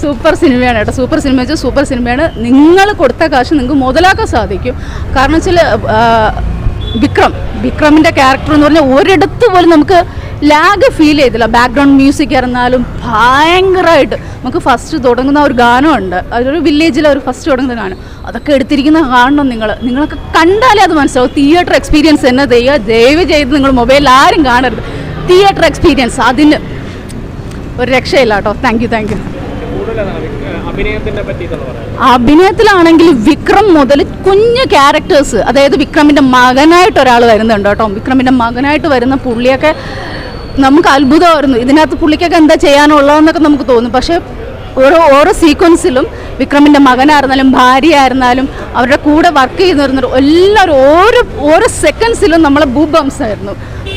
Super സിനിമയാണ് കേട്ടോ. Super cinema വെച്ചാൽ സൂപ്പർ സിനിമയാണ്. നിങ്ങൾ കൊടുത്ത കാശ് നിങ്ങൾക്ക് മുതലാക്കാൻ സാധിക്കും. കാരണം വെച്ചാൽ വിക്രമിൻ്റെ ക്യാരക്ടർ എന്ന് പറഞ്ഞാൽ ഒരിടത്ത് പോലും നമുക്ക് ലാഗ് ഫീൽ ചെയ്തില്ല. ബാക്ക്ഗ്രൗണ്ട് മ്യൂസിക് ആയിരുന്നാലും ഭയങ്കരമായിട്ട് നമുക്ക് ഫസ്റ്റ് തുടങ്ങുന്ന ഒരു ഗാനമുണ്ട്, അതൊരു വില്ലേജിൽ ഒരു ഫസ്റ്റ് തുടങ്ങുന്ന ഗാനം, അതൊക്കെ എടുത്തിരിക്കുന്ന കാണണം. നിങ്ങളൊക്കെ കണ്ടാലേ അത് മനസ്സിലാവും. തിയേറ്റർ എക്സ്പീരിയൻസ് തന്നെ ദയവ് ചെയ്ത് നിങ്ങൾ മൊബൈലിൽ ആരും കാണരുത്. തിയേറ്റർ എക്സ്പീരിയൻസ് അതിന് ഒരു രക്ഷയില്ല കേട്ടോ. Thank you. അഭിനയത്തിലാണെങ്കിൽ വിക്രം മുതൽ കുഞ്ഞു ക്യാരക്ടേഴ്സ്, അതായത് വിക്രമിൻ്റെ മകനായിട്ട് ഒരാൾ വരുന്നുണ്ട് കേട്ടോ. വിക്രമിൻ്റെ മകനായിട്ട് വരുന്ന പുള്ളിയൊക്കെ നമുക്ക് അത്ഭുതമായിരുന്നു. ഇതിനകത്ത് പുള്ളിക്കൊക്കെ എന്താ ചെയ്യാനുള്ളതെന്നൊക്കെ നമുക്ക് തോന്നും. പക്ഷേ ഓരോ സീക്വൻസിലും വിക്രമിൻ്റെ മകനായിരുന്നാലും ഭാര്യയായിരുന്നാലും അവരുടെ കൂടെ വർക്ക് ചെയ്യുന്നവരുന്ന എല്ലാവരും ഓരോ സെക്കൻഡ്സിലും നമ്മളെ ബൂബംസ് ആയിരുന്നു.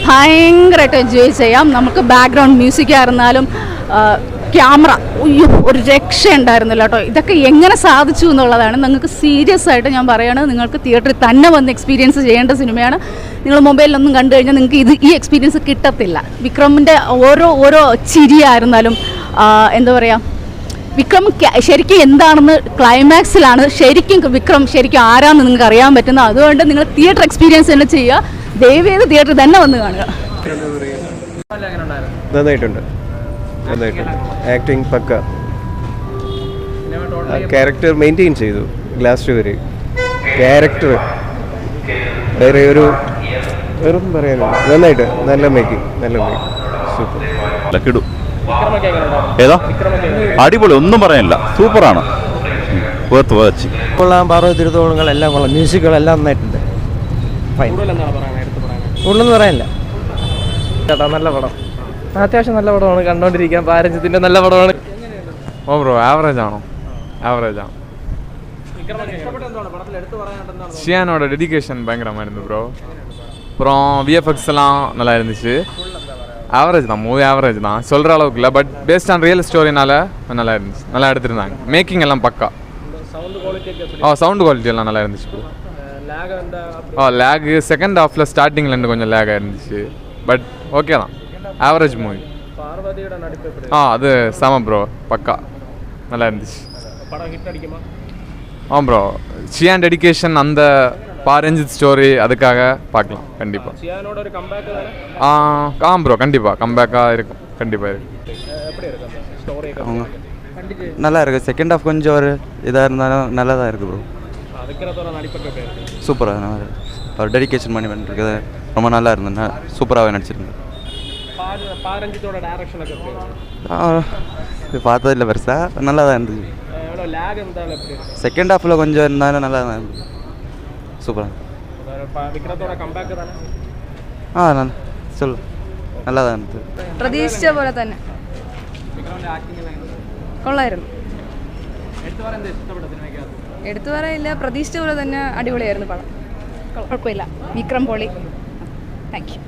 ഭയങ്കരമായിട്ട് എൻജോയ് ചെയ്യാം. നമുക്ക് ബാക്ക്ഗ്രൗണ്ട് മ്യൂസിക് ആയിരുന്നാലും ക്യാമറ ഒരു രക്ഷ ഉണ്ടായിരുന്നില്ല കേട്ടോ. ഇതൊക്കെ എങ്ങനെ സാധിച്ചു എന്നുള്ളതാണ്. നിങ്ങൾക്ക് സീരിയസ് ആയിട്ട് ഞാൻ പറയുകയാണ്, നിങ്ങൾക്ക് തിയേറ്ററിൽ തന്നെ വന്ന് എക്സ്പീരിയൻസ് ചെയ്യേണ്ട സിനിമയാണ്. നിങ്ങൾ മൊബൈലിലൊന്നും കണ്ടു കഴിഞ്ഞാൽ നിങ്ങൾക്ക് ഈ എക്സ്പീരിയൻസ് കിട്ടത്തില്ല. വിക്രമിൻ്റെ ഓരോ ചിരിയായിരുന്നാലും എന്താ പറയുക, വിക്രം ശരിക്കും എന്താണെന്ന് ക്ലൈമാക്സിലാണ് വിക്രം ശരിക്കും ആരാന്ന് നിങ്ങൾക്ക് അറിയാൻ പറ്റുന്നത്. അതുകൊണ്ട് നിങ്ങൾ തിയേറ്റർ എക്സ്പീരിയൻസ് തന്നെ ചെയ്യുക. ദയവേത് തിയേറ്ററിൽ തന്നെ വന്ന് കാണുക. നന്നായിട്ടുണ്ട്. ആക്ടിങ് പക്ക, ക്യാരക്ടർ മെയിൻറ്റെയിൻ ചെയ്തു ലാസ്റ്റ് വരെ. ക്യാരക്ടർ വേറെ വെറും പറയാനില്ല. നന്നായിട്ട് നല്ല മേക്കിംഗ് സൂപ്പർ. ഏതാ അടിപൊളി, ഒന്നും പറയാനില്ല, സൂപ്പറാണ്. കൊള്ളാം, പാർവതിരുത്തോളങ്ങളെല്ലാം കൊള്ളാം, മ്യൂസിക്കുകളെല്ലാം നന്നായിട്ടുണ്ട്. കൂടുതലൊന്നും പറയാനില്ല ചേട്ടാ. നല്ല പടം, അത്യാവശ്യം നല്ല പടമാണ്, കണ്ടോണ്ടിരിക്കാൻ. പാരഞ്ചത്തിന്റെ നല്ല പടമാണ്. ഓ ബ്രോ, ആവറേജ് ആണ്. ഷിയാനോட டெடிகேஷன் பயங்கரமாக இருந்தது ப்ரோ. அப்புறம் விஎஃப்எக்ஸ்லாம் நல்லா இருந்துச்சு. ஆவரேஜ் தான், மூவி ஆவரேஜ் தான், சொல்கிற அளவுக்கு இல்லை. பட் பேஸ்ட் ஆன் ரியல் ஸ்டோரினால நல்லா இருந்துச்சு, நல்லா எடுத்துருந்தாங்க. மேக்கிங் எல்லாம் பக்கா. சவுண்ட் குவாலிட்டி எல்லாம் நல்லா இருந்துச்சு ப்ரோ. லேகு செகண்ட் ஹாஃபில் ஸ்டார்டிங்லேருந்து கொஞ்சம் லேகாக இருந்துச்சு. பட் ஓகே தான், ஆவரேஜ் மூவி. அது செம ப்ரோ, பக்கா நல்லா இருந்துச்சு. ப்ரோ ஷியான் டெடிகேஷன், அந்த பாரஞ்சித் ஸ்டோரி, அதுக்காக பார்க்கலாம் கண்டிப்பாக. ப்ரோ கண்டிப்பாக கம்பேக்காக இருக்கும், கண்டிப்பாக இருக்கும். நல்லா இருக்குது. செகண்ட் ஹாஃப் கொஞ்சம் ஒரு இதாக இருந்தாலும் நல்லா தான் இருக்குது ப்ரோ. சூப்பராக நல்லா அவர் டெடிகேஷன் பண்ணி பண்ணிருக்குது, ரொம்ப நல்லா இருந்தது. சூப்பராகவே நடிச்சிருந்தேன். பார்த்ததில்ல பெருசாக, நல்லா தான் இருந்துச்சு. செகண்ட் ஹாஃபில் கொஞ்சம் இருந்தாலும் நல்லா தான் இருந்துச்சு. சூப்பராக. சொல்லு, நல்லா தான் இருந்தது. പ്രതീക്ഷിച്ച പോലെ തന്നെ കൊള്ളായിരുന്നു. എടുത്തു പറയില്ല, പ്രതീക്ഷിച്ച പോലെ തന്നെ അടിപൊളിയായിരുന്നു പടം. കുഴപ്പമില്ല. വിക്രം പൊളി. Thank you.